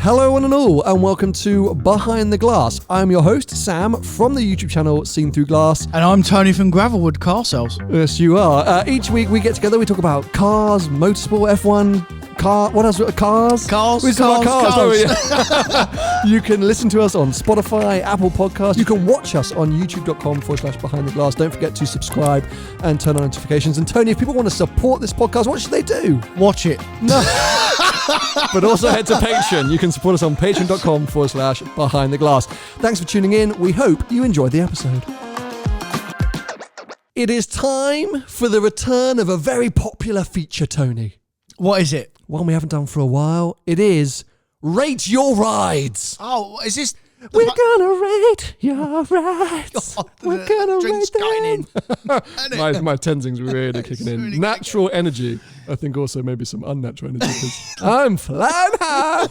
Hello one and all, and welcome to Behind the Glass. I'm your host, Sam, from the YouTube channel Seen Through Glass. And I'm Tony from Gravelwood Car Sales. Yes, you are. Each week we get together, we talk about cars, motorsport, F1, what else? Cars? We talk about cars. You can listen to us on Spotify, Apple Podcasts. You can watch us on youtube.com/Behind the Glass. Don't forget to subscribe and turn on notifications. And Tony, if people want to support this podcast, what should they do? Watch it. No. But also head to Patreon. You can support us on patreon.com/Behind the Glass. Thanks for tuning in. We hope you enjoyed the episode. It is time for the return of a very popular feature, Tony. What is it? One we haven't done for a while. It is Rate Your Rides. Oh, is this... We're gonna rate your rides. We're gonna rate them. My Tenzing's really kicking in. Really natural energy. I think also maybe some unnatural energy because I'm flying high.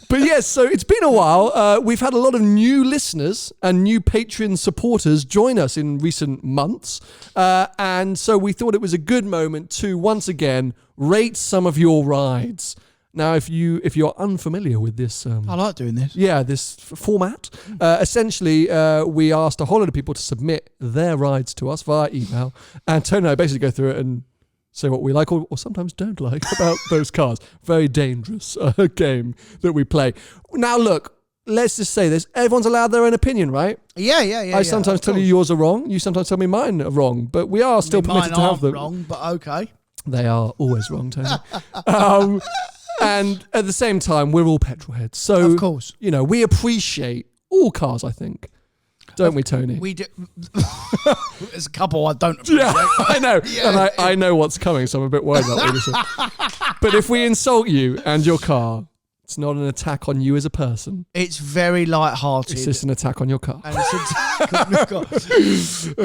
But yes, so it's been a while. We've had a lot of new listeners and new Patreon supporters join us in recent months. And so we thought it was a good moment to once again rate some of your rides. Now, if you're unfamiliar with this... I like doing this. Yeah, this format. Essentially, we asked a whole lot of people to submit their rides to us via email. And Tony and I basically go through it and say what we like or sometimes don't like about those cars. Very dangerous game that we play. Now, look, let's just say this. Everyone's allowed their own opinion, right? Yeah. I sometimes tell you yours are wrong. You sometimes tell me mine are wrong. But we are still permitted to have them. Mine aren't wrong, but okay. They are always wrong, Tony. And at the same time, we're all petrol heads. So, of course, we appreciate all cars, I think. Don't we, Tony? We do. There's a couple I don't appreciate. Yeah, I know. Yeah. And I know what's coming, so I'm a bit worried about what you say. But if we insult you and your car, it's not an attack on you as a person. It's very light-hearted. It's just an attack on your car. And it's an attack on your car.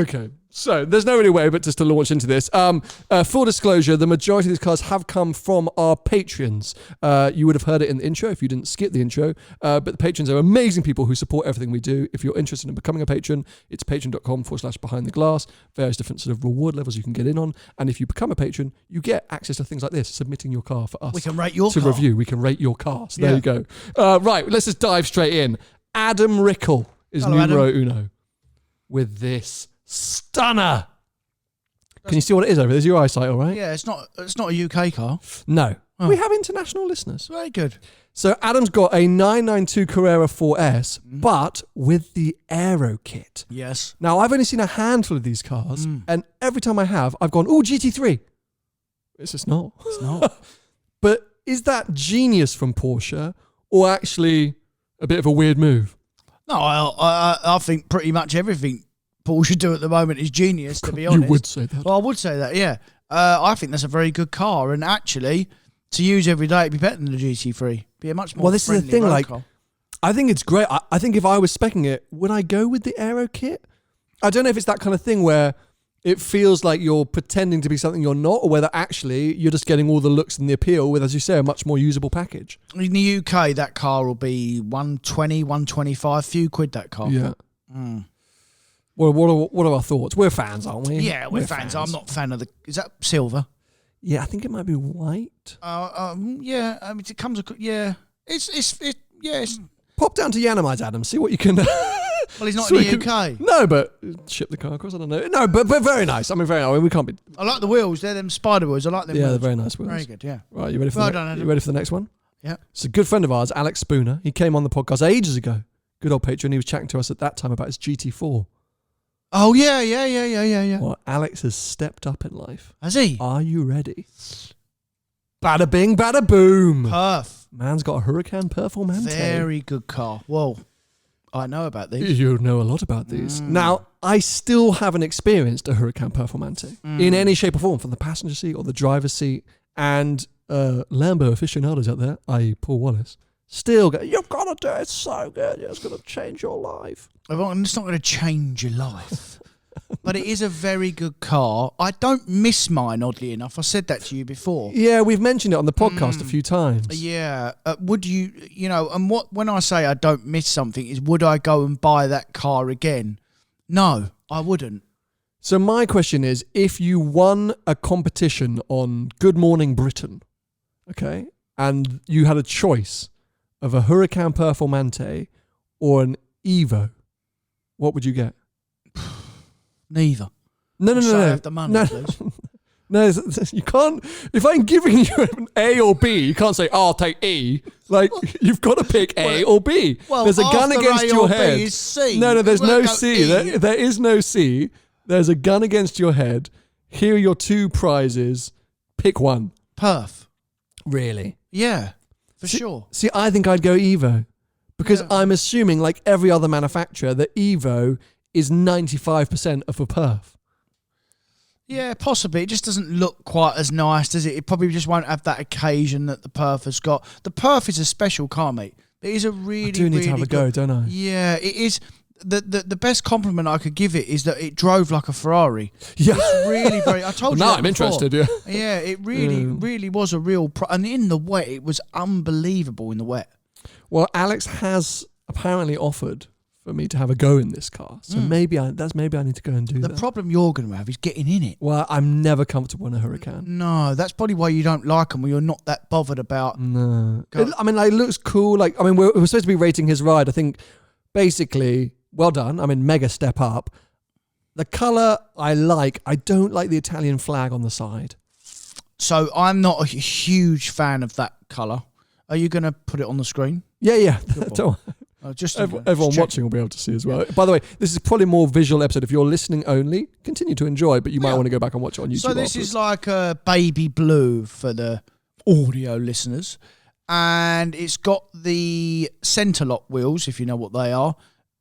Okay. So there's no really way but just to launch into this. Full disclosure, the majority of these cars have come from our patrons. You would have heard it in the intro if you didn't skip the intro. But the patrons are amazing people who support everything we do. If you're interested in becoming a patron, it's patreon.com/Behind the Glass. Various different sort of reward levels you can get in on. And if you become a patron, you get access to things like this, submitting your car for us. We can rate your car. To review. We can rate your car. So there you go. Right, let's just dive straight in. Adam Rickle is numero uno with this stunner. Can you see what it is over there? Is your eyesight all right? Yeah, it's not a UK car. No. Oh. We have international listeners. Very good. So Adam's got a 992 Carrera 4S, but with the Aero kit. Yes. Now, I've only seen a handful of these cars, and every time I have, I've gone, oh, GT3. It's just not. It's not. But is that genius from Porsche, or actually a bit of a weird move? No, I think pretty much everything Porsche do at the moment is genius, to be honest. You would say that. Well, I would say that, yeah. I think that's a very good car, and actually, to use every day, it'd be better than the GT3. Be a much more Well, this is the thing, car. I think it's great. I think if I was speccing it, would I go with the Aero kit? I don't know if it's that kind of thing where it feels like you're pretending to be something you're not, or whether actually you're just getting all the looks and the appeal with, as you say, a much more usable package. In the UK, that car will be 120, 125, few quid, that car. Yeah. Well, what are our thoughts? We're fans, aren't we? Yeah, we're fans. I'm not a fan of the... Is that silver? Yeah, I think it might be white. Yeah, I mean, it comes... Yeah, it's... Pop down to Yanamites, Adam. See what you can... Well, he's not in the UK. No, but ship the car across. I don't know. No, but very nice. I mean, we can't be... I like the wheels. They're them Spyder wheels. I like them wheels. They're very nice wheels. Very good, yeah. Right, you ready for the next one? Yeah. It's a good friend of ours, Alex Spooner. He came on the podcast ages ago. Good old patron. He was chatting to us at that time about his GT4. Oh, yeah. Well, Alex has stepped up in life. Has he? Are you ready? Bada bing, bada boom. Perf. Man's got a Huracan Performante. Very good car. Whoa. I know about these. You know a lot about these. Now, I still haven't experienced a Huracan Performante in any shape or form, from the passenger seat or the driver's seat. And Lambo aficionados out there, i.e. Paul Wallace, still go, you've got to do it, it's so good, it's going to change your life. It's not going to change your life. But it is a very good car. I don't miss mine, oddly enough. I said that to you before. Yeah, we've mentioned it on the podcast a few times. Yeah. Would you, and when I say I don't miss something is, would I go and buy that car again? No, I wouldn't. So my question is, if you won a competition on Good Morning Britain, okay, and you had a choice of a Huracan Performante or an Evo, what would you get? Neither. No. I have the money, please. No, you can't. If I'm giving you an A or B, you can't say, "Oh, I'll take E." Like you've got to pick A or B. Well, there's a gun against A your or B head. is C. No, there's no C. E. There is no C. There's a gun against your head. Here are your two prizes. Pick one. Perf. Really? Yeah, for sure. See, I think I'd go Evo because I'm assuming, like every other manufacturer, that Evo is 95% of a perf. Yeah, possibly. It just doesn't look quite as nice, does it? It probably just won't have that occasion that the perf has got. The perf is a special car, mate. It is a really, I do need to have a go, don't I? Yeah, it is. The best compliment I could give it is that it drove like a Ferrari. Yeah. It's really very... I told you now that I'm before. interested, yeah. Yeah, it really was a real... and in the wet, it was unbelievable in the wet. Well, Alex has apparently offered for me to have a go in this car. So maybe I need to go and do that. The problem you're going to have is getting in it. Well, I'm never comfortable in a Huracan. No, that's probably why you don't like them, or you're not that bothered about... No. It looks cool. Like, we're supposed to be rating his ride. I think, basically, well done. Mega step up. The colour I like. I don't like the Italian flag on the side. So I'm not a huge fan of that colour. Are you going to put it on the screen? Yeah. Don't everyone watching will be able to see as well. By the way, this is probably a more visual episode. If you're listening only, continue to enjoy, but you might want to go back and watch it on YouTube. So this is like a baby blue for the audio listeners, and it's got the centre lock wheels, if you know what they are.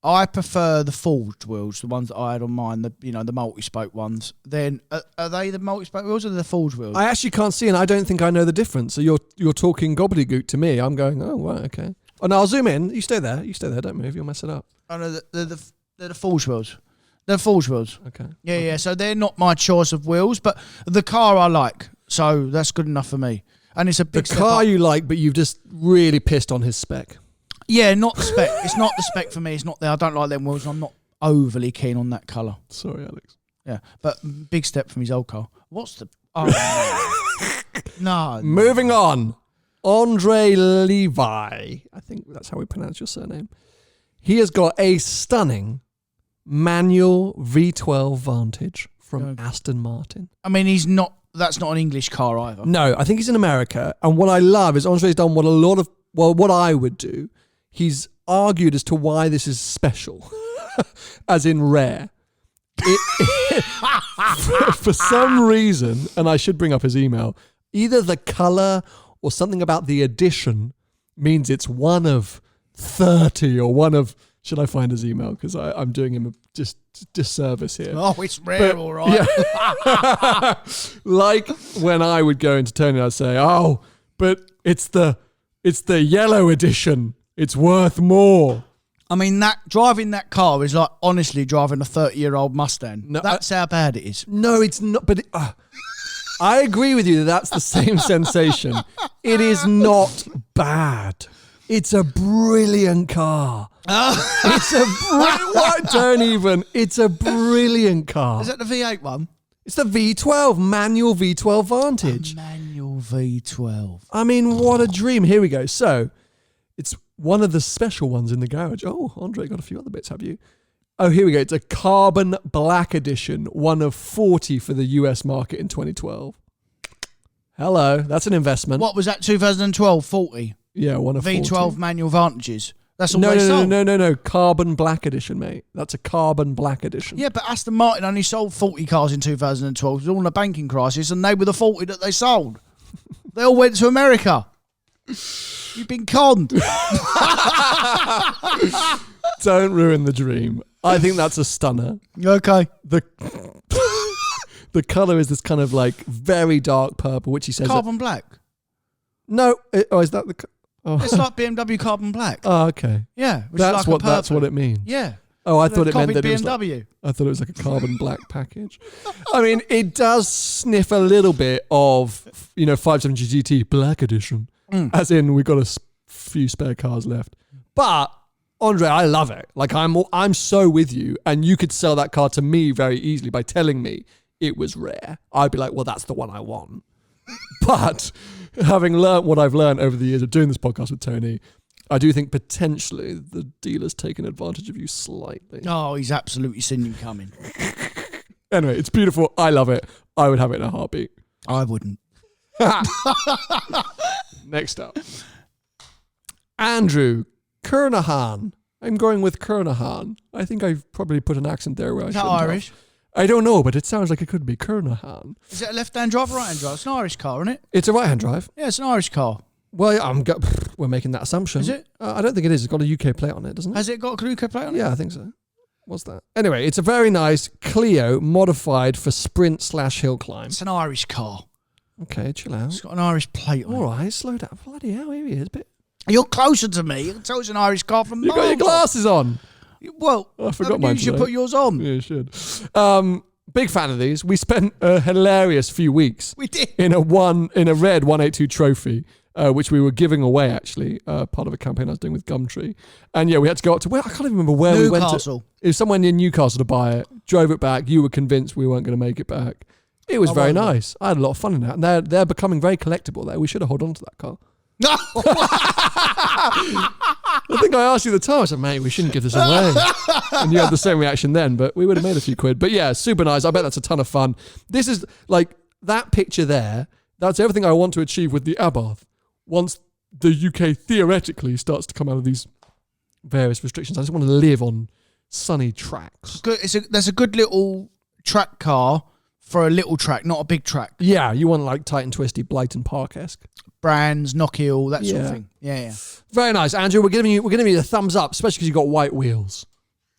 I prefer the forged wheels, the ones that I had on mine, the multi-spoke ones. Then are they the multi-spoke wheels or the forged wheels? I actually can't see, and I don't think I know the difference. So you're talking gobbledygook to me. I'm going, oh, right, okay. Oh, no, I'll zoom in. You stay there. Don't move. You'll mess it up. Oh, no, they're the forged wheels. They're forged wheels. Okay. Yeah. So they're not my choice of wheels, but the car I like. So that's good enough for me. And it's a big step car up. you like, but you've just really pissed on his spec. Yeah, not the spec. It's not the spec for me. It's not there. I don't like them wheels. I'm not overly keen on that colour. Sorry, Alex. Yeah, but big step from his old car. What's the... Oh, no. Moving on. Andre Levi, I think that's how we pronounce your surname. He has got a stunning manual V12 Vantage from Aston Martin. That's not an English car either. No, I think he's in America. And what I love is Andre's done what I would do. He's argued as to why this is special, as in rare. For some reason, and I should bring up his email, either the colour or something about the edition means it's one of 30 or one of... Should I find his email? Because I'm doing him a disservice here. Oh, it's rare, all right. Yeah. Like when I would go into Tony, I'd say, oh, but it's the yellow edition. It's worth more. Driving that car is like honestly driving a 30-year-old Mustang. No, that's how bad it is. No, it's not. But I agree with you that that's the same sensation. It is not bad. It's a brilliant car. It's a brilliant car. Is that the V8 one? It's the V12, manual V12 Vantage. Manual V12. What a dream. Here we go. So, it's one of the special ones in the garage. Oh, Andre got a few other bits, have you? Oh, here we go. It's a carbon black edition, one of 40 for the US market in 2012. Hello, that's an investment. What was that, 2012? 40? Yeah, one of V12 40. manual Vantages. That's all they sold. No. Carbon black edition, mate. That's a carbon black edition. Yeah, but Aston Martin only sold 40 cars in 2012. It was all in a banking crisis, and they were the 40 that they sold. They all went to America. You've been conned. Don't ruin the dream. I think that's a stunner. Okay. The colour is this kind of like very dark purple, which he says... Carbon black? No. Is that the... Oh. It's like BMW carbon black. Oh, okay. Yeah. That's what it means. Yeah. Oh, I thought it meant that BMW. I thought it was like a carbon black package. It does sniff a little bit of, 570 GT Black Edition. As in, we've got a few spare cars left. But, Andre, I love it. Like, I'm so with you. And you could sell that car to me very easily by telling me it was rare. I'd be like, well, that's the one I want. But having learnt what I've learnt over the years of doing this podcast with Tony, I do think potentially the dealer's taken advantage of you slightly. Oh, he's absolutely seen you coming. Anyway, it's beautiful. I love it. I would have it in a heartbeat. I wouldn't. Next up. Andrew Kernahan. I'm going with Kernahan. I think I've probably put an accent there where I shouldn't Irish? have. I don't know, but it sounds like it could be Kernahan. Is it a left-hand drive or right-hand drive? It's an Irish car, isn't it? It's a right-hand drive. Yeah, it's an Irish car. Well, we're making that assumption. Is it? I don't think it is. It's got a UK plate on it, doesn't it? Has it got a UK plate on it? Yeah, I think so. What's that? Anyway, it's a very nice Clio modified for sprint/hill climb. It's an Irish car. Okay, chill out. It's got an Irish plate on it. All right, slow down. Bloody hell, here he is. You're closer to me. You can tell it's an Irish car from You got your glasses on. Well, I forgot mine. You should put yours on. Yeah, you should. Big fan of these. We spent a hilarious few weeks. We did. In a red 182 trophy, which we were giving away actually, part of a campaign I was doing with Gumtree. And yeah, we had to go up to I can't even remember where we went to. It was somewhere near Newcastle to buy it. Drove it back. You were convinced we weren't going to make it back. It was very nice. I had a lot of fun in that. And they're becoming very collectible there. We should have held on to that car. No. I think I asked you at the time. I said, mate, we shouldn't give this away. And you had the same reaction then, but we would have made a few quid. But yeah, super nice. I bet that's a ton of fun. This is like that picture there. That's everything I want to achieve with the Abarth. Once the UK theoretically starts to come out of these various restrictions, I just want to live on sunny tracks. Good. There's a good little track car for a little track, not a big track. Yeah, you want like tight and twisty, Blyton Park-esque. Brands, Knockhill, that sort of thing. Yeah. Very nice, Andrew. We're giving you a thumbs up, especially because you've got white wheels.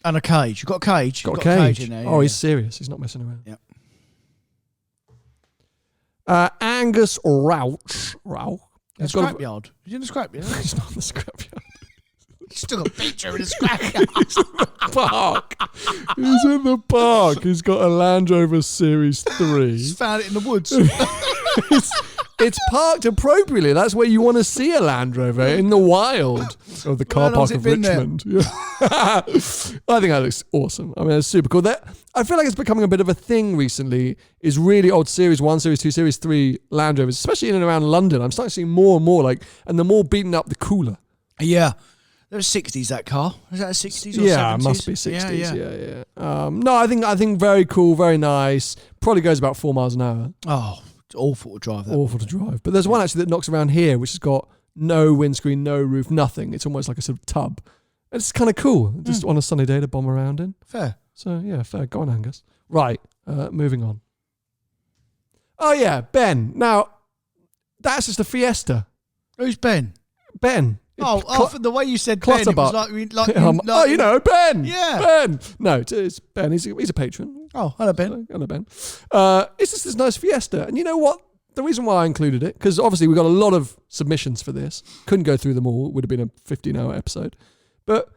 And a cage. You've got a cage. Got a cage in there. Yeah, he's serious. He's not messing around. Yep. Angus Rauch. The scrapyard. He's in the scrapyard. He's not in the scrapyard. He's still got a picture in the scrapyard. He's in the park. He's in the park. He's got a Land Rover Series 3. He's found it in the woods. It's parked appropriately. That's where you want to see a Land Rover, in the wild of the car park of Richmond. Yeah. I think that looks awesome. I mean, it's super cool. I feel like it's becoming a bit of a thing recently, is really old Series 1, Series 2, Series 3 Land Rovers, especially in and around London. I'm starting to see more and more, and the more beaten up, the cooler. Yeah. There was 60s, that car. Is that a 60s or 70s? Yeah, it must be 60s. Yeah. No, I think very cool, very nice. Probably goes about 4 miles an hour. Oh, it's awful to drive that. Awful to drive. But there's one actually that knocks around here, which has got no windscreen, no roof, nothing. It's almost like a sort of tub. And it's kind of cool, just on a sunny day to bomb around in. Fair. So, yeah, fair. Go on, Angus. Right, moving on. Oh, yeah, Ben. Now, that's just a Fiesta. Who's Ben? Ben. From the way you said Ben, it was Ben. Yeah. Ben. No, it's Ben. He's a patron. Oh, hello, Ben. Hello, Ben. It's just this nice Fiesta. And you know what? The reason why I included it, because obviously we got a lot of submissions for this. Couldn't go through them all. It would have been a 15-hour episode. But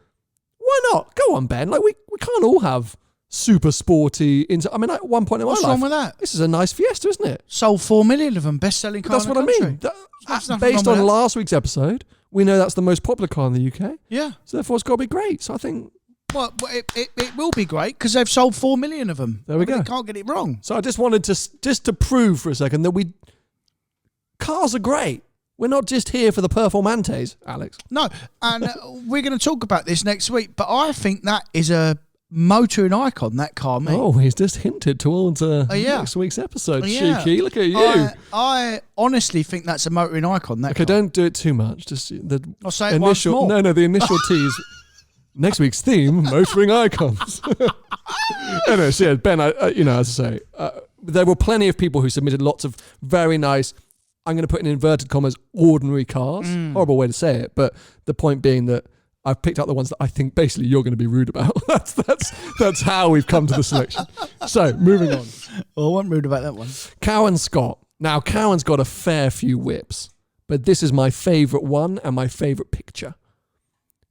why not? Go on, Ben. We can't all have super sporty. At one point in my life. What's wrong with that? This is a nice Fiesta, isn't it? Sold 4 million of them. Best-selling car in the country. That's what I mean. Based on last week's episode, we know that's the most popular car in the UK. Yeah. So therefore, it's got to be great. So I think... Well, it will be great because they've sold 4 million of them. There we go. They can't get it wrong. So I just wanted to prove for a second that cars are great. We're not just here for the Performantes, Alex. No, and we're going to talk about this next week, but I think that is a motoring icon, that car, mate. Oh, he's just hinted towards next weweek's episode. Cheeky, look at you. I honestly think that's a motoring icon, that car. Don't do it too much. Just I'll say it once more. No, the initial tease. Next week's theme, motoring icons. Anyway, so yeah, Ben, as I say, there were plenty of people who submitted lots of very nice, I'm going to put in inverted commas, ordinary cars. Horrible way to say it, but the point being that I've picked out the ones that I think basically you're going to be rude about. That's how we've come to the selection. So, moving on. Well, I wasn't rude about that one. Cowan Scott. Now, Cowan's got a fair few whips, but this is my favourite one and my favourite picture.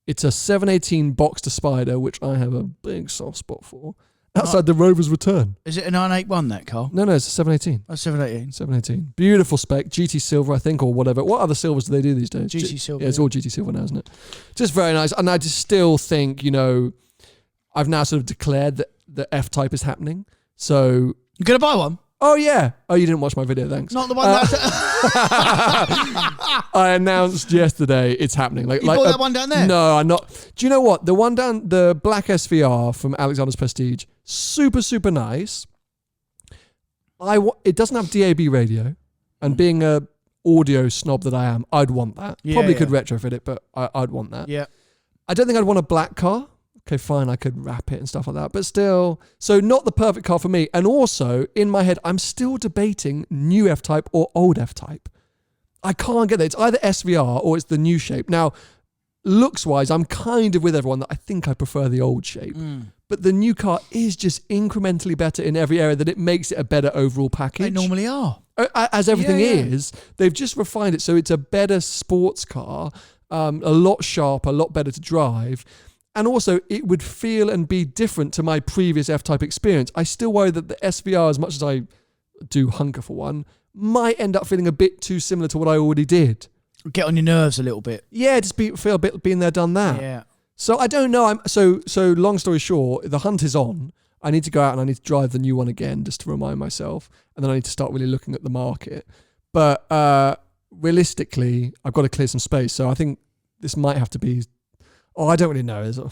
It's a 718 Boxster Spyder, which I have a big soft spot for, outside the Rover's return. Is it a 981, that car? No, it's a 718. Oh, 718. 718. Beautiful spec. GT Silver, I think, or whatever. What other silvers do they do these days? GT Silver. Yeah, it's all GT Silver now, isn't it? Just very nice. And I just still think, I've now sort of declared that the F-Type is happening. So... You're going to buy one? Oh, yeah. Oh, you didn't watch my video, thanks. Not the one that... I announced yesterday it's happening. You bought that one down there? No, I'm not. Do you know what? The one down, the black SVR from Alexander's Prestige, super, super nice. It doesn't have DAB radio, and being a audio snob that I am, I'd want that. Probably could retrofit it, but I'd want that. Yeah. I don't think I'd want a black car. Okay, fine, I could wrap it and stuff like that, but still, so not the perfect car for me. And also, in my head, I'm still debating new F-Type or old F-Type. I can't get there. It's either SVR or it's the new shape. Now, looks-wise, I'm kind of with everyone that I think I prefer the old shape. But the new car is just incrementally better in every area, that it makes it a better overall package. They normally are. As everything is, they've just refined it so it's a better sports car, a lot sharper, a lot better to drive. And also, it would feel and be different to my previous F-Type experience. I still worry that the SVR, as much as I do hunker for one, might end up feeling a bit too similar to what I already did. Get on your nerves a little bit. Yeah, just feel a bit been there, done that. Yeah. So I don't know. So long story short, the hunt is on. I need to go out and I need to drive the new one again just to remind myself. And then I need to start really looking at the market. But realistically, I've got to clear some space. So I think this might have to be... Oh, I don't really know. I'm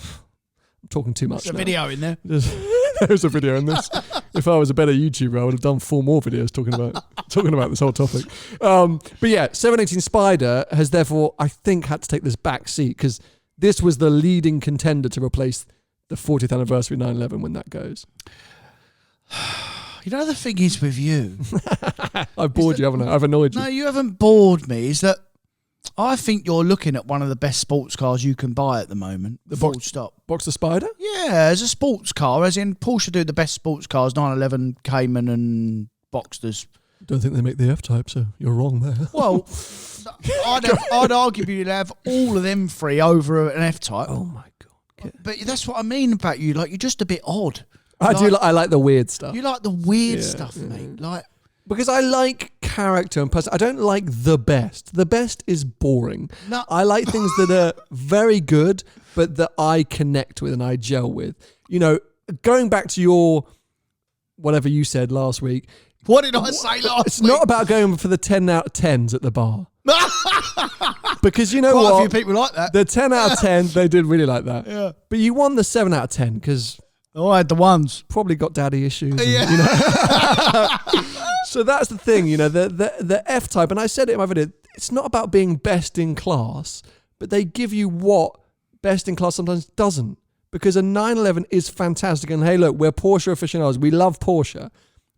talking too much. There's a video in there. There's a video in this. If I was a better YouTuber, I would have done 4 more videos talking about this whole topic. But yeah, 718 Spyder has therefore, I think, had to take this back seat because this was the leading contender to replace the 40th anniversary 911 when that goes. You know, the thing is with you... I've bored you, haven't I? I've annoyed you. No, you haven't bored me. Is that... I think you're looking at one of the best sports cars you can buy at the moment. The full stop. Boxster Spyder? Yeah, as a sports car, as in Porsche do the best sports cars, 911, Cayman and Boxsters. Don't think they make the F-Type, so you're wrong there. Well, I'd argue you'd have all of them three over an F-Type. Oh my God. But that's what I mean about you. Like, you're just a bit odd. I like the weird stuff. You like the weird stuff, mate. Like... Because I like character and person. I don't like the best. The best is boring. No. I like things that are very good, but that I connect with and I gel with. You know, going back to your, whatever you said last week. What did I say last week? It's not about going for the 10 out of 10s at the bar. Because you know Quite what? a few people like that. The 10 out of 10, they did really like that. Yeah. But you won the 7 out of 10 because... Oh, I had the ones. Probably got daddy issues. And, yeah. You know? So that's the thing, you know, the F-Type, and I said it in my video, it's not about being best in class, but they give you what best in class sometimes doesn't. Because a 911 is fantastic, and hey, look, we're Porsche aficionados, we love Porsche,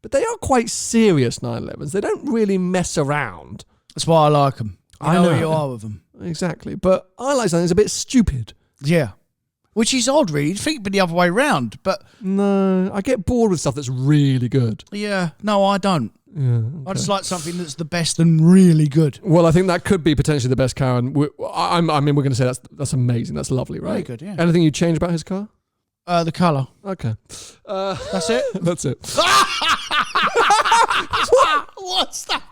but they are quite serious 911s. They don't really mess around. That's why I like them. I know where you are with them. Exactly, but I like something that's a bit stupid. Yeah. Which is odd, really. You'd think it'd be the other way round, but... No, I get bored with stuff that's really good. Yeah, no, I don't. Yeah, okay. I just like something that's the best and really good. Well, I think that could be potentially the best car, and we're going to say that's amazing. That's lovely, right? Very good, yeah. Anything you'd change about his car? The colour. Okay. That's it? That's it. What's that?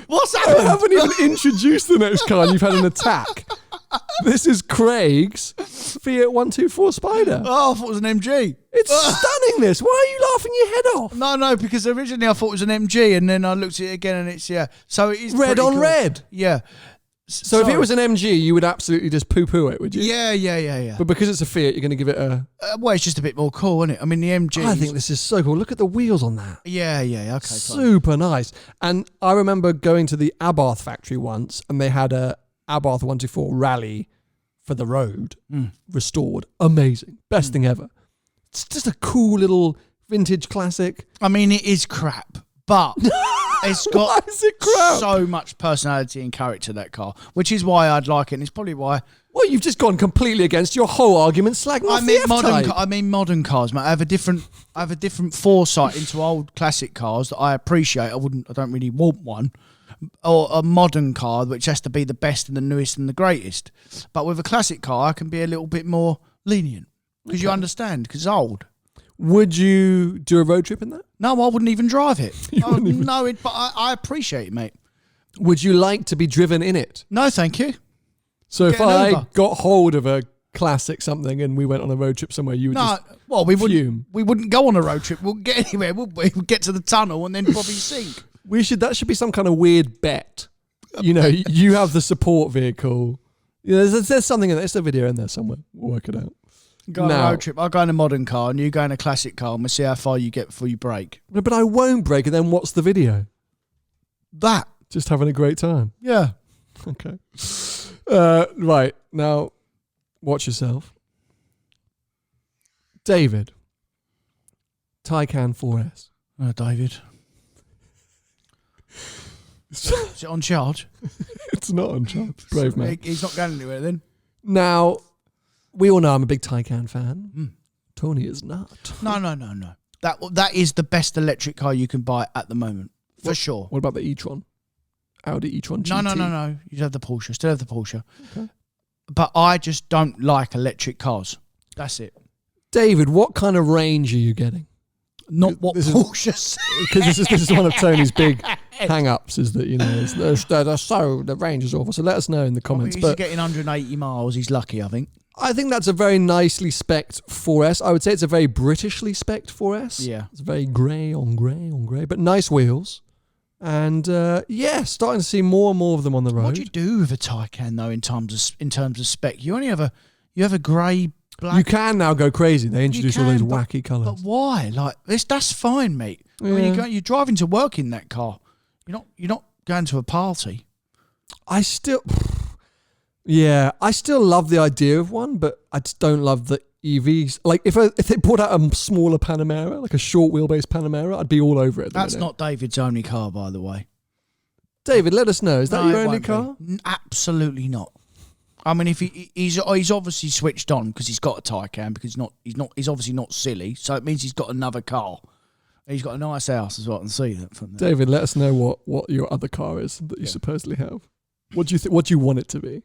What's happened? I haven't even introduced the next car, and you've had an attack. This is Craig's Fiat 124 Spyder. Oh, I thought it was an MG. It's stunning, this. Why are you laughing your head off? No, because originally I thought it was an MG, and then I looked at it again, and it's, yeah. So it is red on cool. red. Yeah. So if it was an MG, you would absolutely just poo-poo it, would you? Yeah. But because it's a Fiat, you're going to give it a... well, it's just a bit more cool, isn't it? I mean, the MG... I think this is so cool. Look at the wheels on that. Yeah, okay. Super nice. And I remember going to the Abarth factory once, and they had a Abarth 124 Rally for the road, restored. Amazing. Best thing ever. It's just a cool little vintage classic. I mean, it is crap, but... It's got Why is it crap? So much personality and character, that car, which is why I'd like it, and it's probably why... Well, you've just gone completely against your whole argument, slagging off the F-Type. I mean modern cars, mate. I have a different foresight into old classic cars that I appreciate. I don't really want one. Or a modern car, which has to be the best and the newest and the greatest. But with a classic car, I can be a little bit more lenient. Because you understand, because it's old. Would you do a road trip in that? No, I wouldn't even drive it. But I appreciate it, mate. Would you like to be driven in it? No, thank you. So if I got hold of a classic something and we went on a road trip somewhere, you would just we fume. wouldn't go on a road trip. We wouldn't get anywhere, would we? We'd get to the tunnel and then probably sink. That should be some kind of weird bet. You know, you have the support vehicle. You know, there's something in there. There's a video in there somewhere. We'll work it out. Go on a road trip. I'll go in a modern car and you go in a classic car and we'll see how far you get before you brake. No, but I won't brake, and then what's the video? That. Just having a great time. Yeah. Okay. Right. Now, watch yourself. David. Taycan 4S. David. Is it on charge? It's not on charge. Brave man. He's not going anywhere then. Now, we all know I'm a big Taycan fan. Tony is not. No. That is the best electric car you can buy at the moment, for sure. What about the e-tron? Audi e-tron GT? No. You have the Porsche. Still have the Porsche. Okay. But I just don't like electric cars. That's it. David, what kind of range are you getting? Not what Porsche says. Because this is one of Tony's big hang-ups, is that, you know, the range is awful. So let us know in the comments. He's getting 180 miles. He's lucky, I think. I think that's a very nicely spec'd 4S. I would say it's a very Britishly spec'd 4S. Yeah. It's very grey on grey, but nice wheels. And starting to see more and more of them on the road. What do you do with a Taycan though in terms of spec? You only have a grey, black. You can now go crazy. They introduce all those wacky colours. But why? Like that's fine, mate. Yeah. I mean, you're driving to work in that car. You're not going to a party. I still love the idea of one, but I just don't love the EVs. Like if they brought out a smaller Panamera, like a short wheelbase Panamera, I'd be all over it. That's not David's only car, by the way. David, let us know. Is that your only car? Absolutely not. I mean, if he's obviously switched on because he's got a Taycan, because he's obviously not silly. So it means he's got another car. He's got a nice house as well. I can see that from there. David, let us know what your other car is that you supposedly have. What do you want it to be?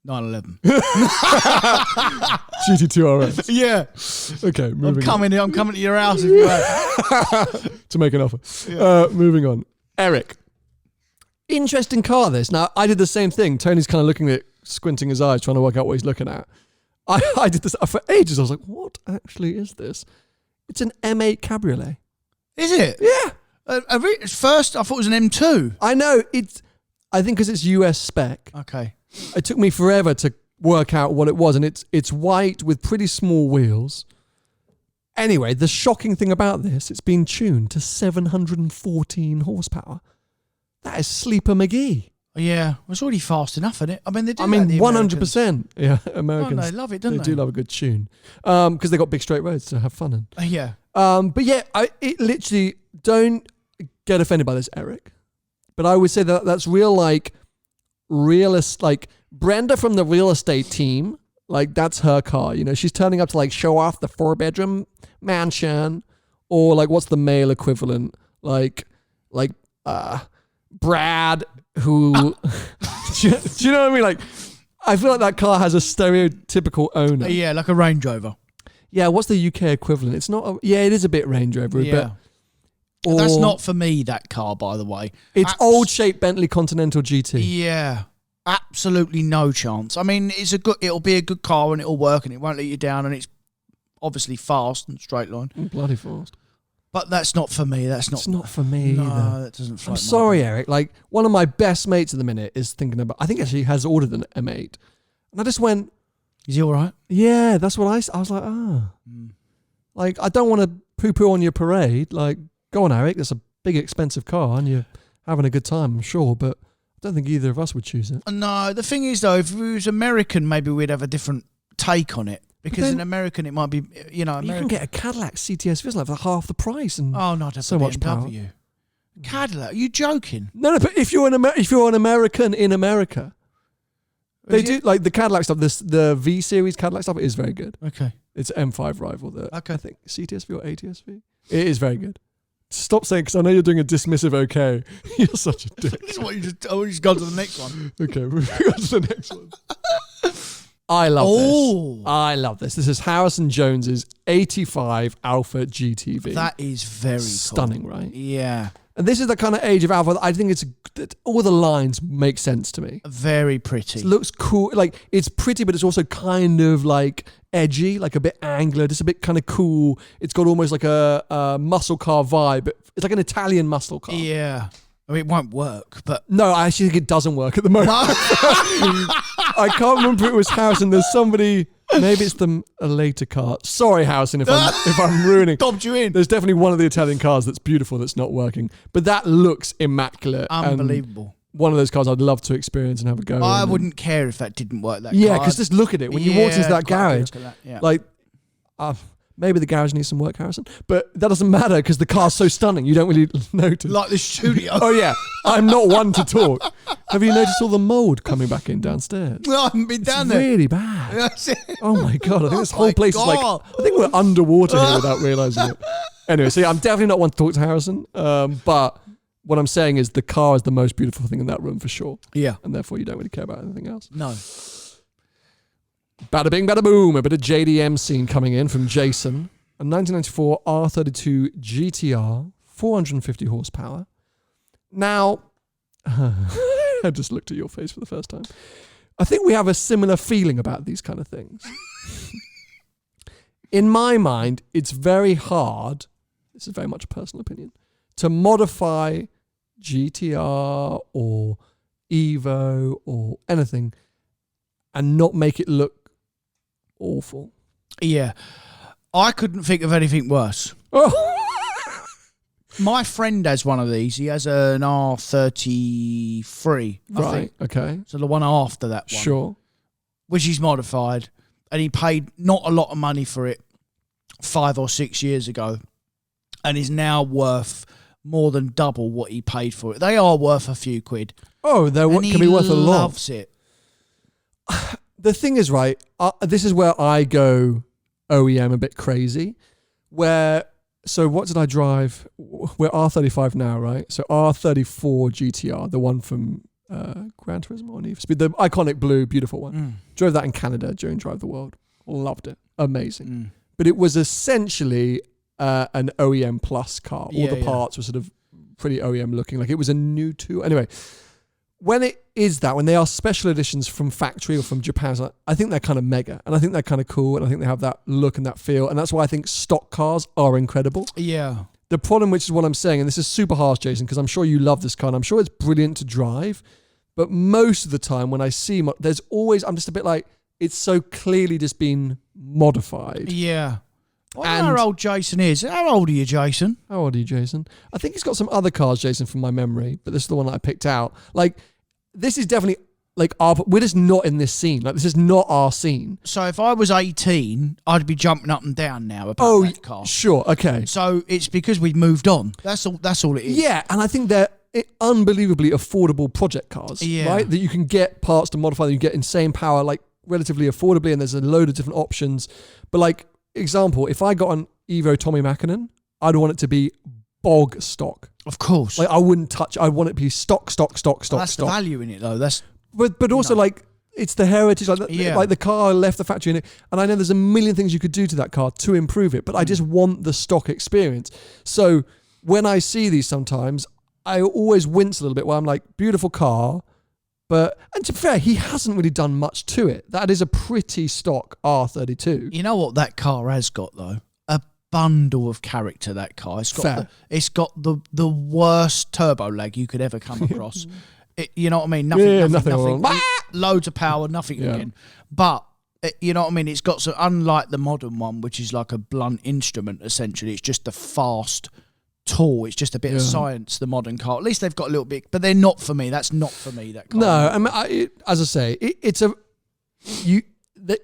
911. GT2 RS. Yeah. Okay, moving on. I'm coming to your house if you want. To make an offer. Yeah. Moving on. Eric. Interesting car, this. Now, I did the same thing. Tony's kind of looking at it, squinting his eyes, trying to work out what he's looking at. I did this for ages. I was like, what actually is this? It's an M8 Cabriolet. Is it? Yeah. First, I thought it was an M2. I know. I think because it's US spec. Okay. It took me forever to work out what it was, and it's white with pretty small wheels. Anyway, the shocking thing about this, it's been tuned to 714 horsepower. That is Sleeper McGee. Yeah, it's already fast enough, isn't it? I mean, 100%. Yeah, Americans. They love it, don't they? They do love a good tune. Because they got big straight roads to have fun in. Yeah. But yeah, it literally, don't get offended by this, Eric. But I would say that's real, realist, like Brenda from the real estate team, like that's her car. You know, she's turning up to like show off the 4-bedroom mansion, or like what's the male equivalent? Like Brad, who do you know what I mean? Like, I feel like that car has a stereotypical owner. Yeah, like a Range Rover. Yeah, what's the UK equivalent? It's not. It is a bit Range Rover, yeah. But that's not for me. That car, by the way, it's old shape Bentley Continental GT. Yeah, absolutely no chance. I mean, it'll be a good car and it'll work and it won't let you down, and it's obviously fast and straight line. Bloody fast. But that's not for me. It's not for me no, either. That doesn't float. I'm sorry, Eric. Like, one of my best mates at the minute is thinking about, I think actually has ordered an M8. And I just went, is he all right? Yeah, that's what I was like, Like, I don't want to poo-poo on your parade. Like, go on, Eric. That's a big, expensive car and you're having a good time, I'm sure. But I don't think either of us would choose it. No, the thing is, though, if it was American, maybe we'd have a different take on it. Because in American, it might be, you can get a Cadillac CTS like for half the price, and so much power. Cadillac? Are you joking? No. But if you're an American in America, they do like the Cadillac stuff. The V series Cadillac stuff is very good. Okay, it's M5 rival. I think CTSV or ATSV. It is very good. Stop saying, because I know you're doing a dismissive. Okay, you're such a dick. You just go to the next one. Okay, we'll go to the next one. I love this. I love this. This is Harrison Jones's 85 Alfa GTV. That is very stunning, cool. right? Yeah. And this is the kind of age of Alfa that I think all the lines make sense to me. Very pretty. It looks cool. Like, it's pretty, but it's also kind of like edgy, like a bit angular, just a bit kind of cool. It's got almost like a muscle car vibe. It's like an Italian muscle car. Yeah. I mean, it won't work, but... No, I actually think it doesn't work at the moment. I can't remember if it was Harrison. There's somebody... Maybe it's a later car. Sorry, Harrison, if I'm ruining. Dobbed you in. There's definitely one of the Italian cars that's beautiful that's not working. But that looks immaculate. Unbelievable. One of those cars I'd love to experience and have a go. I wouldn't care if that didn't work, that car. Yeah, because just look at it. When you walked into that garage, yeah. like... maybe the garage needs some work, Harrison. But that doesn't matter because the car's so stunning. You don't really notice. Like the studio. Oh, yeah. I'm not one to talk. Have you noticed all the mould coming back in downstairs? No, I haven't been down there. It's really bad. Oh, my God. I think this whole place is like... I think we're underwater here without realising it. Anyway, so yeah, I'm definitely not one to talk to Harrison. But what I'm saying is the car is the most beautiful thing in that room for sure. Yeah. And therefore, you don't really care about anything else. No. Bada bing, bada boom. A bit of JDM scene coming in from Jason. A 1994 R32 GTR, 450 horsepower. Now, I just looked at your face for the first time. I think we have a similar feeling about these kind of things. In my mind, it's very hard, this is very much a personal opinion, to modify GTR or Evo or anything and not make it look awful. Yeah. I couldn't think of anything worse. Oh. My friend has one of these. He has an R33, I think. Okay. So the one after that one. Sure. Which is modified. And he paid not a lot of money for it 5 or 6 years ago. And is now worth more than double what he paid for it. They are worth a few quid. Oh, they can be worth a lot. He loves it. The thing is, right, this is where I go OEM a bit crazy. So what did I drive? We're R35 now, right? So R34 GTR, the one from Gran Turismo or Need for Speed, the iconic blue, beautiful one. Drove that in Canada during Drive the World. Loved it. Amazing. But it was essentially an OEM plus car. All the parts were sort of pretty OEM looking. Like it was a new tool. Anyway, when it is that, when they are special editions from factory or from Japan, I think they're kind of mega. And I think they're kind of cool. And I think they have that look and that feel. And that's why I think stock cars are incredible. Yeah. The problem, which is what I'm saying, and this is super harsh, Jason, because I'm sure you love this car and I'm sure it's brilliant to drive. But most of the time when I see, there's always, I'm just a bit like, it's so clearly just been modified. Yeah. I wonder how old Jason is. How old are you, Jason? How old are you, Jason? I think he's got some other cars, Jason, from my memory, but this is the one that I picked out. Like, this is definitely, like, we're just not in this scene. Like, this is not our scene. So if I was 18, I'd be jumping up and down now about that car. Sure, okay. So it's because we've moved on. That's all it is. Yeah, and I think they're unbelievably affordable project cars, right? That you can get parts to modify, that you get insane power, like, relatively affordably, and there's a load of different options. But, like, example, if I got an Evo Tommy Mäkinen, I'd want it to be bog stock. Of course. Like, I wouldn't touch, I want it to be stock. That's the value in it, though. But also, like, it's the heritage. Like the car left the factory in it. And I know there's a million things you could do to that car to improve it, but I just want the stock experience. So when I see these sometimes, I always wince a little bit where I'm like, beautiful car. But, and to be fair, he hasn't really done much to it. That is a pretty stock R32. You know what that car has got, though? A bundle of character, that car. It's got the worst turbo lag you could ever come across. You know what I mean? Nothing. Loads of power, nothing again. But, you know what I mean? It's got, so unlike the modern one, which is like a blunt instrument, essentially, it's just a fast tool. It's just a bit of science, the modern car. At least they've got a little bit, but they're not for me. That's not for me, that car. No, I mean, as I say, it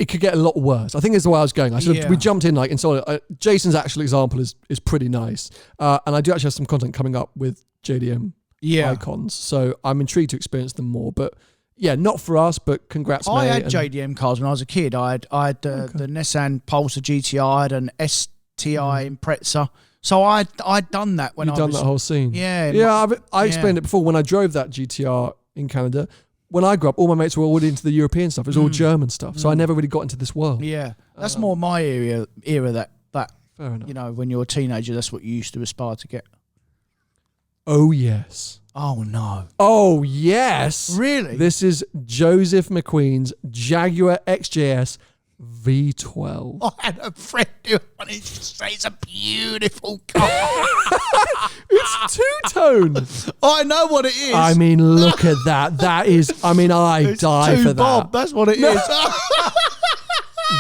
could get a lot worse. I think is the way I was going. We jumped in like, and so Jason's actual example is pretty nice. And I do actually have some content coming up with JDM icons. So I'm intrigued to experience them more, but yeah, not for us, but congrats, mate. I had JDM cars when I was a kid. I had the Nissan Pulsar GTI, I had an STI Impreza. So I'd done that when I was... You've done that whole scene. Yeah. Yeah, I explained it before. When I drove that GTR in Canada, when I grew up, all my mates were all into the European stuff. It was all German stuff. So I never really got into this world. Yeah. That's more my era that fair enough. You know, when you're a teenager, that's what you used to aspire to get. Oh, yes. Oh, no. Oh, yes. Really? This is Joseph McQueen's Jaguar XJS V12. I had a friend who wanted to say it's a beautiful car. It's two-tone. I know what it is. I mean, look at that. That is, I mean, I die for that. Bob, that's what it is.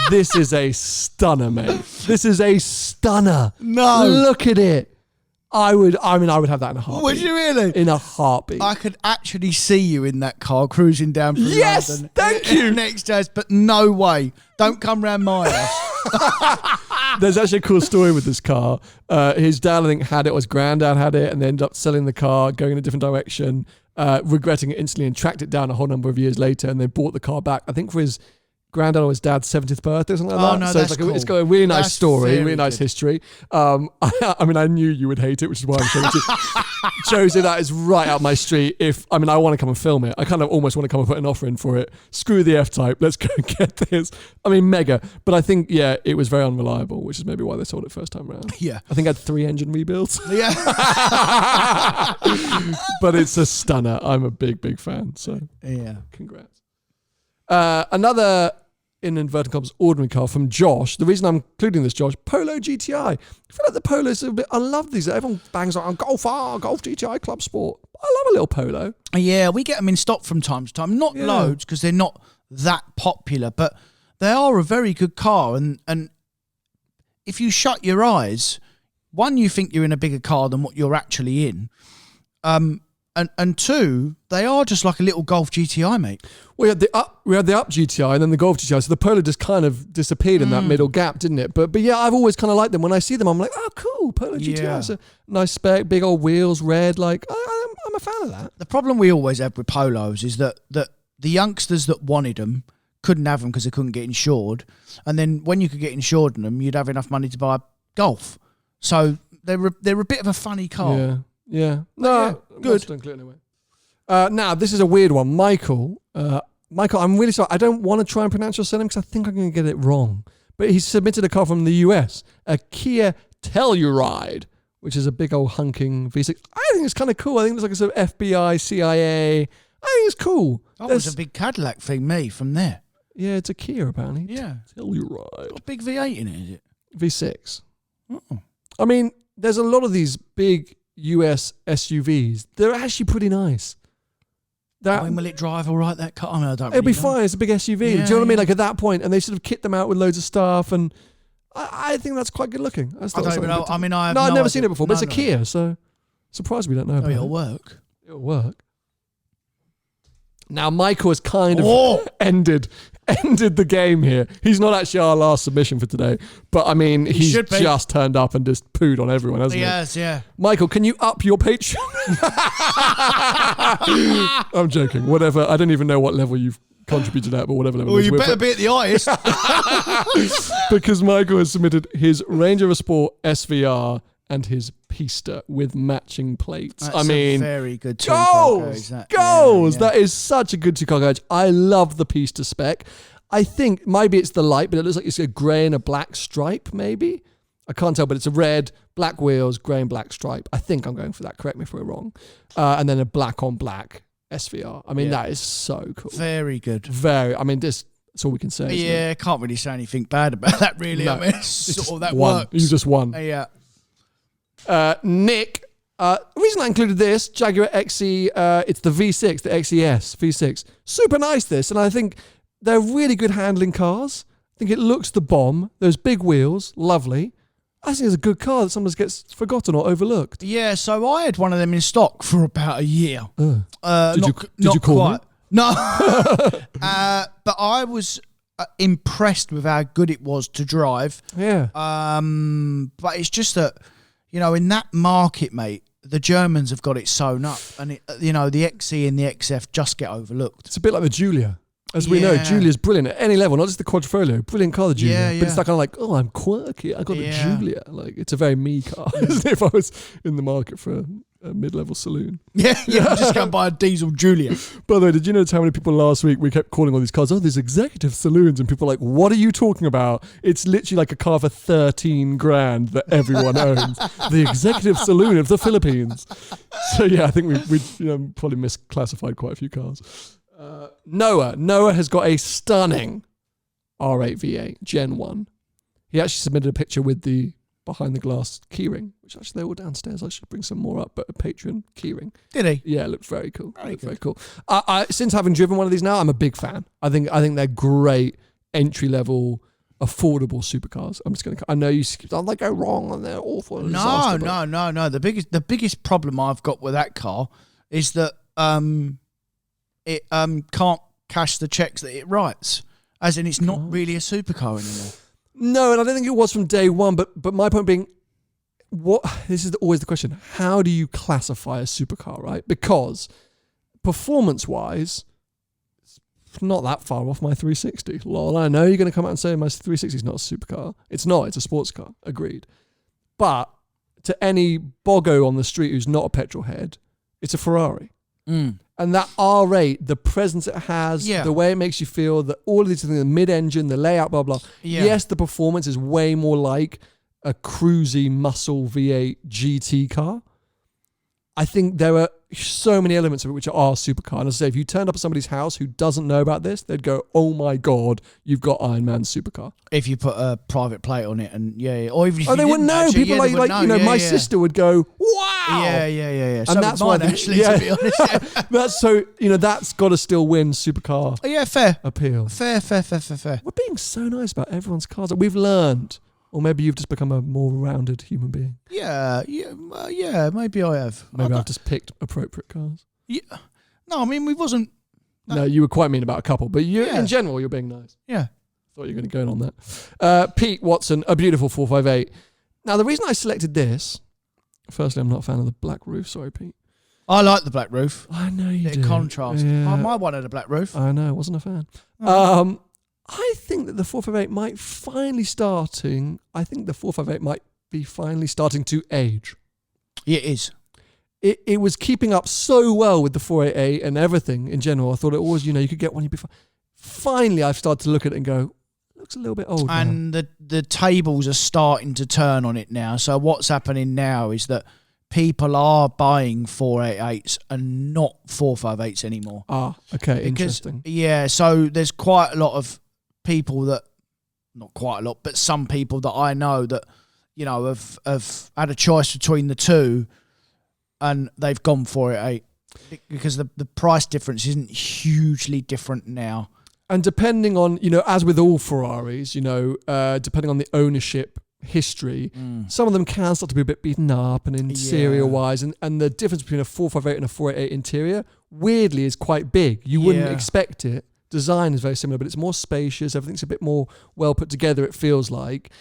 This is a stunner, mate. This is a stunner. No. Look at it. I would have that in a heartbeat. Would you really? In a heartbeat. I could actually see you in that car cruising down from London. Thank you. Next day, but no way. Don't come round my house. There's actually a cool story with this car. His dad, I think, had it, or his granddad had it, and they ended up selling the car, going in a different direction, regretting it instantly, and tracked it down a whole number of years later, and they bought the car back, I think, for his granddad or his dad's 70th birthday or something like that. No, so that's it's like cool. it's got a really nice story, really nice good. history. I mean, I knew you would hate it, which is why I'm showing it to you. Josie, that is right up my street. I want to come and film it. I kind of almost want to come and put an offer in for it. Screw the F-Type. Let's go and get this. I mean, mega. But I think, yeah, it was very unreliable, which is maybe why they sold it first time around. Yeah. I think I had 3 engine rebuilds. Yeah. But it's a stunner. I'm a big, big fan. So, Yeah. congrats. Another, in inverted commas, ordinary car from Josh. The reason I'm including this, Josh, Polo GTI. I feel like the Polo's a bit, I love these. Everyone bangs on Golf GTI Club Sport. I love a little Polo. Yeah, we get them in stock from time to time. Not loads, because they're not that popular, but they are a very good car. And if you shut your eyes, one, you think you're in a bigger car than what you're actually in. And two, they are just like a little Golf GTI, mate. We had the up GTI and then the Golf GTI, so the Polo just kind of disappeared in that middle gap, didn't it? But yeah, I've always kind of liked them. When I see them, I'm like, oh, cool, Polo GTI. It's a nice spec, big old wheels, red. Like, I'm a fan of that. The problem we always had with Polos is that the youngsters that wanted them couldn't have them because they couldn't get insured. And then when you could get insured in them, you'd have enough money to buy a Golf. So they're a bit of a funny car. Yeah. Yeah. No, good. Anyway. Now, this is a weird one. Michael, I'm really sorry. I don't want to try and pronounce your surname because I think I'm going to get it wrong. But he submitted a car from the US, a Kia Telluride, which is a big old hunking V6. I think it's kind of cool. I think it's like a sort of FBI, CIA. I think it's cool. That was a big Cadillac thing, from there. Yeah, it's a Kia, apparently. Yeah. Telluride. Got a big V8 in it, is it? V6. Oh. I mean, there's a lot of these big US SUVs. They're actually pretty nice. Will it drive all right, that car? I mean, I don't It'll be fine. It's a big SUV. Do you know what I mean? Like at that point, and they sort of kit them out with loads of stuff, and I think that's quite good looking. I don't even know. I mean, I've never seen it before, but it's a Kia, so surprised we don't know about it. It'll work. It'll work. Now, Michael has kind of ended the game here. He's not actually our last submission for today, but I mean, he's just turned up and just pooed on everyone, hasn't he? Yes, yeah. Michael, can you up your Patreon? I'm joking. Whatever. I don't even know what level you've contributed at, but whatever level. Well, you better be at the highest. Because Michael has submitted his Range Rover Sport SVR and his Pista with matching plates. That's I mean, a very good goals. Yeah. That is such a good two-car garage. I love the Pista spec. I think maybe it's the light, but it looks like it's a grey and a black stripe, maybe. I can't tell, but it's a red, black wheels, grey and black stripe. I think I'm going for that. Correct me if we're wrong. And then a black on black SVR. I mean, that is so cool. Very good. I mean, that's all we can say. Yeah, can't really say anything bad about that, really. No, I mean, it's sort of that won. works. You just won. Yeah. Nick, the reason I included this, Jaguar XE, it's the V6, the XE S V6. Super nice, this, and I think they're really good handling cars. I think it looks the bomb. Those big wheels, lovely. I think it's a good car that sometimes gets forgotten or overlooked. Yeah, so I had one of them in stock for about a year. Did you call me? No. But I was impressed with how good it was to drive. Yeah. But it's just that, in that market, mate, the Germans have got it sewn up, and the XE and the XF just get overlooked. It's a bit like the Giulia. As we know, Giulia's brilliant at any level, not just the Quadrifoglio. Brilliant car, the Giulia. But it's that kind of like, oh, I'm quirky. I got a Giulia. Like, it's a very me car, isn't it? If I was in the market for a mid-level saloon. Yeah, just go and buy a diesel Julia. By the way, did you notice how many people last week we kept calling all these cars, there's executive saloons, and people are like, what are you talking about? It's literally like a car for 13 grand that everyone owns. The executive saloon of the Philippines. So yeah, I think we probably misclassified quite a few cars. Noah has got a stunning R8 V8 Gen 1. He actually submitted a picture with the behind the glass keyring, which actually they're all downstairs. I should bring some more up, but a Patreon keyring. Did he? Yeah, it looked very cool. Very cool. I since having driven one of these now, I'm a big fan. I think they're great entry level, affordable supercars. I know you don't like go wrong and they're awful. No. The biggest problem I've got with that car is that it can't cash the checks that it writes, as in it's not really a supercar anymore. No, and I don't think it was from day one, but my point being, this is always the question, how do you classify a supercar, right? Because performance-wise, it's not that far off my 360. Lol, I know you're going to come out and say my 360 is not a supercar. It's not, it's a sports car, agreed. But to any boggo on the street who's not a petrol head, it's a Ferrari. And that R8, the presence it has, the way it makes you feel, all of these things, the mid-engine, the layout, blah, blah. Yeah. Yes, the performance is way more like a cruisy muscle V8 GT car. I think there are so many elements of it which are supercar. And as I say, if you turned up at somebody's house who doesn't know about this, they'd go, oh my God, you've got Iron Man's supercar. If you put a private plate on it and or even if you they wouldn't know. Actually, people my sister would go, wow. Yeah. And so that's why, to be honest. That's so, that's got to still win supercar. Yeah, fair. Appeal. Fair. We're being so nice about everyone's cars. We've learned. Or maybe you've just become a more rounded human being. Yeah, maybe I have. Maybe I've just picked appropriate cars. Yeah. No, I mean, we wasn't... No, you were quite mean about a couple, but in general, you're being nice. Yeah. Thought you were going to go in on that. Pete Watson, a beautiful 458. Now, the reason I selected this, firstly, I'm not a fan of the black roof. Sorry, Pete. I like the black roof. I know you do. Contrast. Yeah. My one had a black roof. I know, I wasn't a fan. I think that the 458 might be finally starting to age. It is. It was keeping up so well with the 488 and everything in general. I thought it always, you could get one. Finally, I've started to look at it and go, it looks a little bit old and now. the tables are starting to turn on it now. So what's happening now is that people are buying 488s and not 458s anymore. Okay, interesting. Yeah, so there's quite a lot of people not quite a lot, but some people that I know that, have had a choice between the two and they've gone 488 because the price difference isn't hugely different now. And depending on, as with all Ferraris, depending on the ownership history, some of them can start to be a bit beaten up and interior-wise, and the difference between a 458 and a 488 interior, weirdly, is quite big. You wouldn't expect it. Design is very similar, but it's more spacious. Everything's a bit more well put together, it feels like.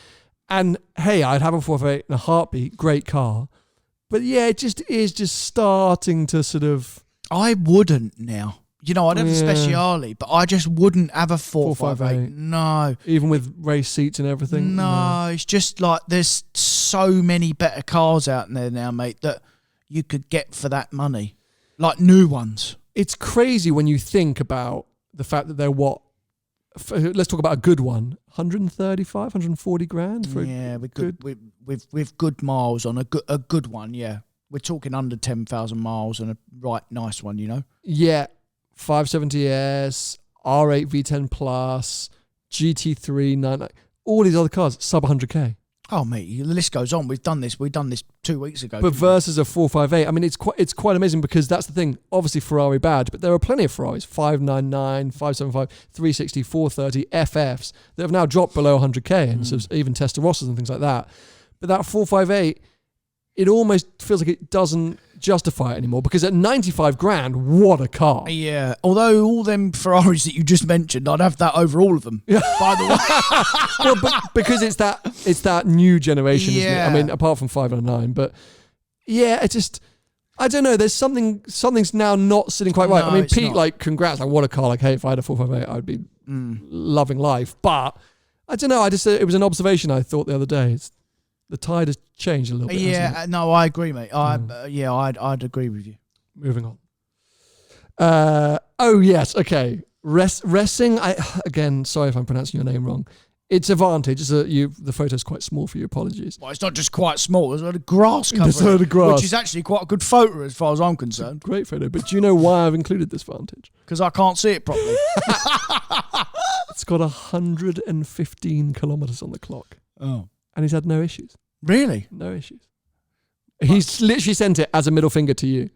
And hey, I'd have a 458 in a heartbeat. Great car. But yeah, it just is just starting to sort of... I wouldn't now. I'd have a Speciale, but I just wouldn't have a 458. No. Even with race seats and everything? No, it's just like there's so many better cars out there now, mate, that you could get for that money. Like new ones. It's crazy when you think about the fact that they're let's talk about a good one, 135, 140 grand for with good miles on a good one. Yeah, we're talking under 10,000 miles and a right nice one. Yeah, 570S, R8 V10 Plus, GT3 9, all these other cars sub 100k. Oh mate, the list goes on. We've done this 2 weeks ago. But versus a 458, I mean, it's quite amazing because that's the thing. Obviously Ferrari badge, but there are plenty of Ferraris, 599, 575, 360, 430, FFs that have now dropped below 100k, and so even Testarossas and things like that. But that 458, it almost feels like it doesn't justify it anymore because at 95 grand, what a car. Yeah, although all them Ferraris that you just mentioned, I'd have that over all of them, by the way. Well, but because it's that new generation, isn't it? I mean, apart from 509, but yeah, it just, I don't know, there's something's now not sitting quite right. No, I mean, Pete, not. like, congrats, like, what a car, like, hey, if I had a 458, I'd be loving life, but I don't know, it was an observation I thought the other day. The tide has changed a little bit. Yeah, no, I agree, mate. I'd agree with you. Moving on. Oh yes, okay. Racing. Again, sorry if I'm pronouncing your name wrong. It's a Vantage. The photo's quite small for you. Apologies. Well, it's not just quite small. There's a lot of grass covering There's a lot of grass. which is actually quite a good photo as far as I'm concerned. Great photo. But do you know why I've included this Vantage? Because I can't see it properly. It's got 115 kilometers on the clock. Oh. And he's had no issues. Really? No issues. He's literally sent it as a middle finger to you.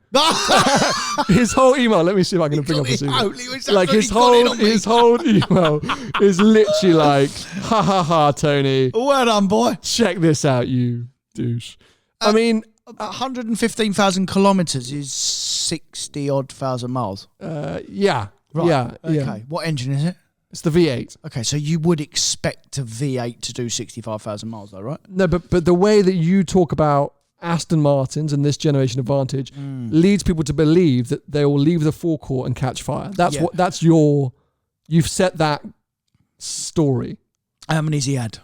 His whole email, let me see if I can bring up his email. Like his whole email is literally like, ha ha ha, Tony. Well done, boy. Check this out, you douche. I mean, 115,000 kilometres is 60 odd thousand miles. Yeah. Right. Yeah. Okay. Yeah. What engine is it? It's the V8. Okay, so you would expect a V8 to do 65,000 miles, though, right? No, but the way that you talk about Aston Martins and this generation of Vantage leads people to believe that they will leave the forecourt and catch fire. You've set that story. How many has he had?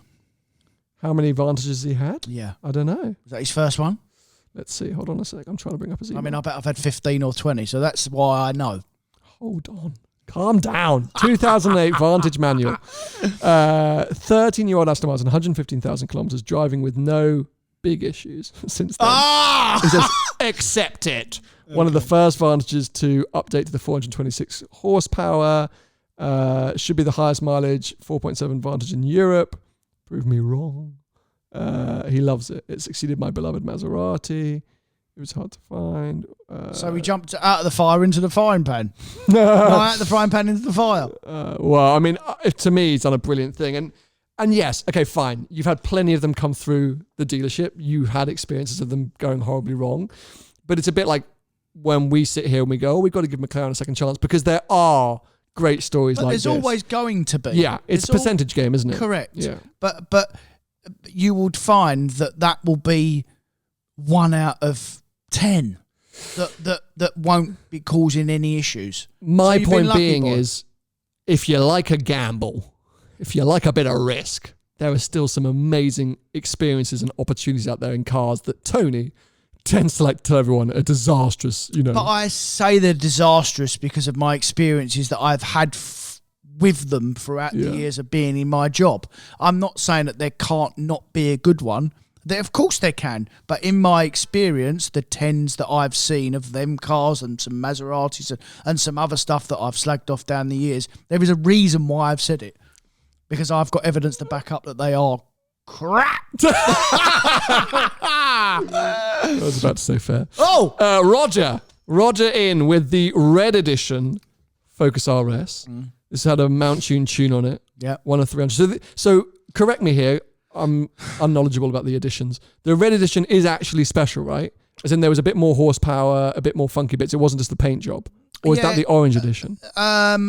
How many Vantages he had? Yeah. I don't know. Is that his first one? Let's see. Hold on a sec. I'm trying to bring up his email. I mean, I bet I've had 15 or 20, so that's why I know. Hold on. Calm down. 2008 Vantage manual. 13-year-old Aston Martin, 115,000 kilometers, driving with no big issues since then. He says, accept it. Okay. One of the first Vantages to update to the 426 horsepower. Should be the highest mileage, 4.7 Vantage in Europe. Prove me wrong. He loves it. It succeeded my beloved Maserati. It was hard to find. So we jumped out of the fire into the frying pan. No, out of the frying pan into the fire. Well, I mean, to me, he's done a brilliant thing. And yes, okay, fine. You've had plenty of them come through the dealership. You had experiences of them going horribly wrong. But it's a bit like when we sit here and we go, we've got to give McLaren a second chance, because there are great stories like this. There's always going to be. Yeah, it's a percentage game, isn't it? Correct. Yeah. But you would find that will be 1 out of 10 that won't be causing any issues. My point being is, if you like a gamble, if you like a bit of risk, there are still some amazing experiences and opportunities out there in cars that Tony tends to like to tell everyone are disastrous, you know. But I say they're disastrous because of my experiences that I've had with them throughout the years of being in my job. I'm not saying that there can't not be a good one. Of course there can. But in my experience, the 10s that I've seen of them cars and some Maseratis and some other stuff that I've slagged off down the years, there is a reason why I've said it. Because I've got evidence to back up that they are crap. I was about to say fair. Roger in with the red edition Focus RS. This had a Mount tune on it. Yeah. One of 300. So correct me here. I'm unknowledgeable about the editions. The red edition is actually special, right? As in there was a bit more horsepower, a bit more funky bits. It wasn't just the paint job. Or is that the orange edition? No,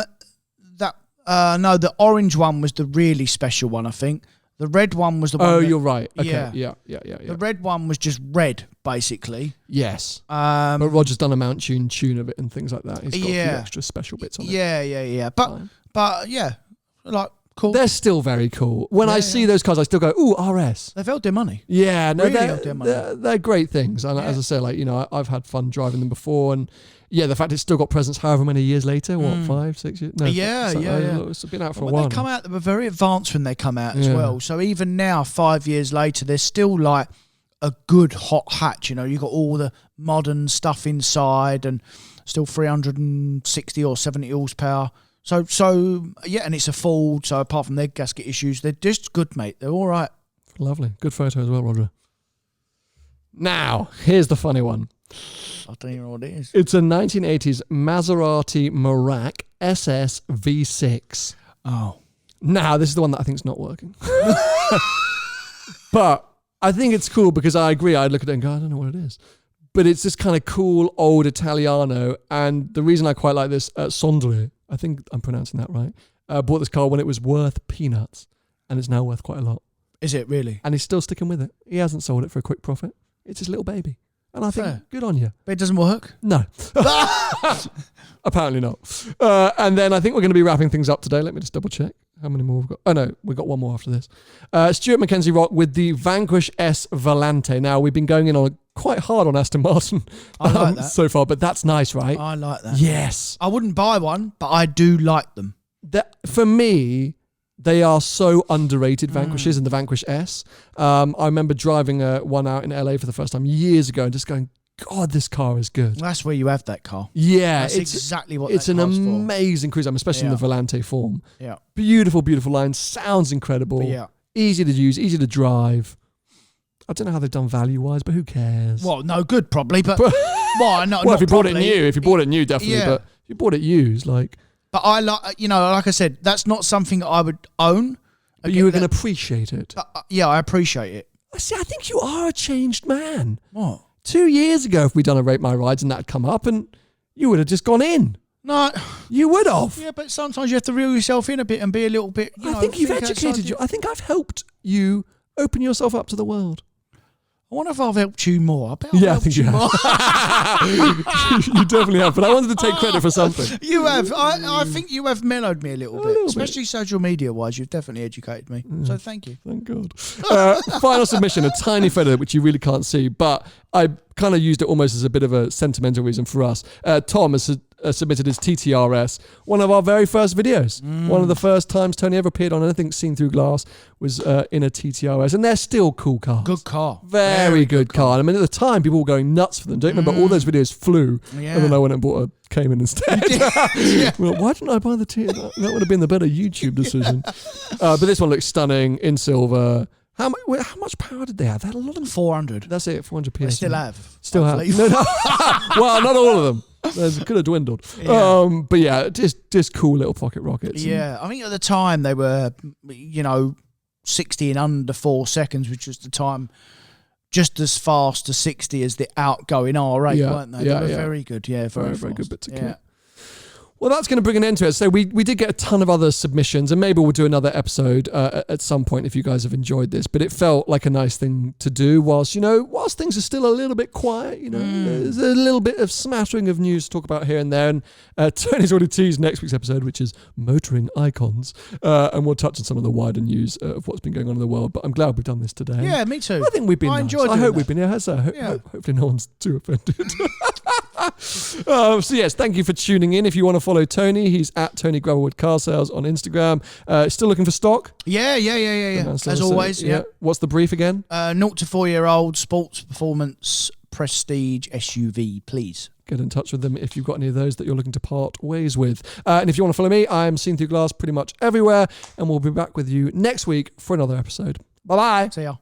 the orange one was the really special one, I think. The red one was the one. Oh, you're right. Okay. Yeah. The red one was just red, basically. Yes. But Roger's done a Mount tune of it and things like that. He's got a few extra special bits on it. Yeah. But yeah, like, cool. They're still very cool. When I see those cars, I still go, ooh, RS. They've held their money. Yeah, no, really they're great things. And as I say, like, you know, I've had fun driving them before, and yeah, the fact it's still got presence however many years later, 5, 6 years? No, it's been out for a while. They come out, they were very advanced when they come out as well. So even now, 5 years later, they're still like a good hot hatch. You know, you've got all the modern stuff inside and still 360 or 70 horsepower. So yeah, and it's a Ford. So apart from their gasket issues, they're just good, mate. They're all right. Lovely. Good photo as well, Roger. Now, here's the funny one. I don't even know what it is. It's a 1980s Maserati Merak SS V6. Oh. Now, this is the one that I think is not working. But I think it's cool because I agree. I'd look at it and go, I don't know what it is. But it's this kind of cool old Italiano. And the reason I quite like this, Sondre, I think I'm pronouncing that right, bought this car when it was worth peanuts. And it's now worth quite a lot. Is it really? And he's still sticking with it. He hasn't sold it for a quick profit. It's his little baby. And I think, good on you. But it doesn't work? No. Apparently not. And then I think we're going to be wrapping things up today. Let me just double check. How many more we've got? Oh, no, we've got one more after this. Stuart Mackenzie Rock with the Vanquish S Volante. Now, we've been going in on quite hard on Aston Martin so far, but that's nice, right? I like that. Yes. I wouldn't buy one, but I do like them. For me, they are so underrated, Vanquishes and the Vanquish S. I remember driving one out in LA for the first time years ago and just going, God, this car is good. That's where you have that car. Yeah. That's exactly what it's that car's for. It's an amazing cruiser, especially in the Volante form. Yeah. Beautiful, beautiful line. Sounds incredible. Yeah. Easy to use, easy to drive. I don't know how they've done value-wise, but who cares? Well, no good probably, but why not? Well, if you bought probably. it new, definitely. Yeah. But if you bought it used, like... But I like, like I said, that's not something that I would own. But you were going to appreciate it. Yeah, I appreciate it. See, I think you are a changed man. What? 2 years ago, if we'd done a Rate My Rides and that had come up, and you would have just gone in. No. You would have. Yeah, but sometimes you have to reel yourself in a bit and be a little bit, I think you've educated you. I think I've helped you open yourself up to the world. I wonder if I've helped you more. I think you have. You definitely have, but I wanted to take credit for something. You have. I think you have mellowed me a little bit, especially social media-wise. You've definitely educated me, so thank you. Thank God. Final submission, a tiny photo, which you really can't see, but I kind of used it almost as a bit of a sentimental reason for us. Tom has submitted his TT RS, one of our very first videos. One of the first times Tony ever appeared on anything seen through glass was in a TT RS, and they're still cool cars. Good car. Very good car. I mean, at the time, people were going nuts for them. Don't you remember all those videos flew, and then I went and bought a Cayman instead. Well, why didn't I buy the TT? That would have been the better YouTube decision. But this one looks stunning in silver. How much power did they have? They had a lot of 400. That's it, 400 PS. They still have. Still have. No. Well, not all of them. They could have dwindled. Yeah. But yeah, just cool little pocket rockets. Yeah, I think at the time they were, 60 in under 4 seconds, which was the time just as fast to 60 as the outgoing R8, weren't they? They were very good. Yeah, very good bit to kit. Well, that's going to bring an end to it. So we did get a ton of other submissions, and maybe we'll do another episode at some point if you guys have enjoyed this. But it felt like a nice thing to do whilst things are still a little bit quiet. There's a little bit of smattering of news to talk about here and there. And Tony's already teased next week's episode, which is motoring icons, and we'll touch on some of the wider news of what's been going on in the world. But I'm glad we've done this today. Yeah, me too. I think we've been. I enjoyed. I hope we've been. Yeah, hopefully no one's too offended. So yes, thank you for tuning in. If you want to follow Tony, he's at Tony Gravelwood Car Sales on Instagram. Still looking for stock? Yeah. As always, yeah. What's the brief again? 0 to 4-year-old sports performance prestige SUV, please. Get in touch with them if you've got any of those that you're looking to part ways with. And if you want to follow me, I'm Seen Through Glass pretty much everywhere. And we'll be back with you next week for another episode. Bye-bye. See ya.